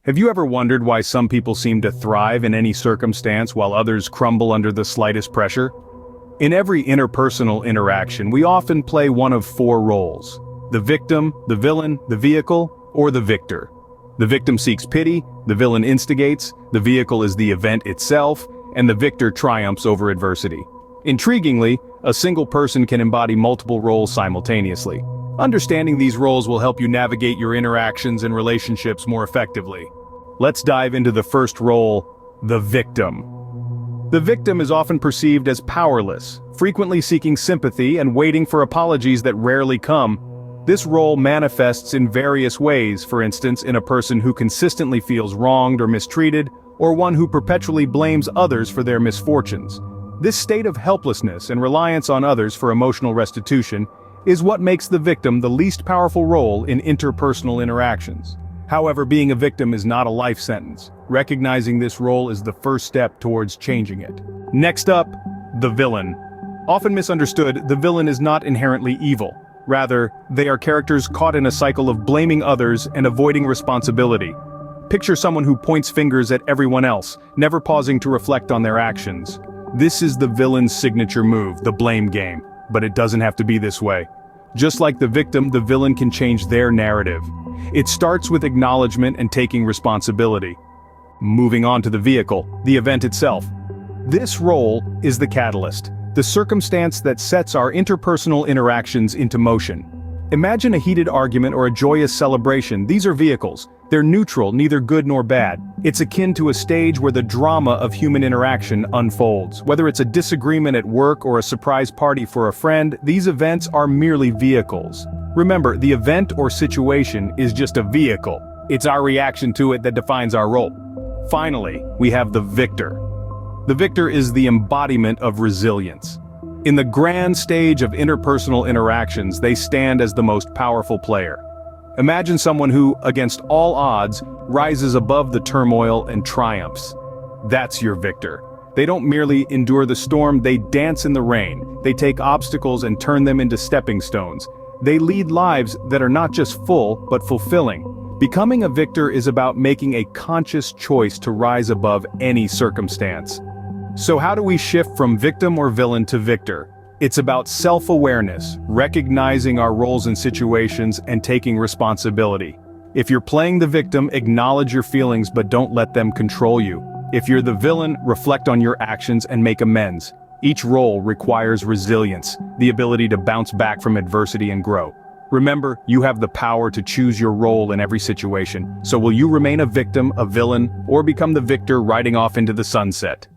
Have you ever wondered why some people seem to thrive in any circumstance while others crumble under the slightest pressure? In every interpersonal interaction, we often play one of four roles: the victim, the villain, the vehicle, or the victor. The victim seeks pity, the villain instigates, the vehicle is the event itself, and the victor triumphs over adversity. Intriguingly, a single person can embody multiple roles simultaneously. Understanding these roles will help you navigate your interactions and relationships more effectively. Let's dive into the first role, the victim. The victim is often perceived as powerless, frequently seeking sympathy and waiting for apologies that rarely come. This role manifests in various ways, for instance, in a person who consistently feels wronged or mistreated, or one who perpetually blames others for their misfortunes. This state of helplessness and reliance on others for emotional restitution is what makes the victim the least powerful role in interpersonal interactions. However, being a victim is not a life sentence. Recognizing this role is the first step towards changing it. Next up, the villain. Often misunderstood, the villain is not inherently evil. Rather, they are characters caught in a cycle of blaming others and avoiding responsibility. Picture someone who points fingers at everyone else, never pausing to reflect on their actions. This is the villain's signature move, the blame game. But it doesn't have to be this way. Just like the victim, the villain can change their narrative. It starts with acknowledgement and taking responsibility. Moving on to the vehicle, the event itself. This role is the catalyst, the circumstance that sets our interpersonal interactions into motion. Imagine a heated argument or a joyous celebration. These are vehicles. They're neutral, neither good nor bad. It's akin to a stage where the drama of human interaction unfolds. Whether it's a disagreement at work or a surprise party for a friend, these events are merely vehicles. Remember, the event or situation is just a vehicle. It's our reaction to it that defines our role. Finally, we have the victor. The victor is the embodiment of resilience. In the grand stage of interpersonal interactions, they stand as the most powerful player. Imagine someone who, against all odds, rises above the turmoil and triumphs. That's your victor. They don't merely endure the storm, they dance in the rain. They take obstacles and turn them into stepping stones. They lead lives that are not just full, but fulfilling. Becoming a victor is about making a conscious choice to rise above any circumstance. So how do we shift from victim or villain to victor? It's about self-awareness, recognizing our roles and situations, and taking responsibility. If you're playing the victim, acknowledge your feelings but don't let them control you. If you're the villain, reflect on your actions and make amends. Each role requires resilience, the ability to bounce back from adversity and grow. Remember, you have the power to choose your role in every situation. So will you remain a victim, a villain, or become the victor riding off into the sunset?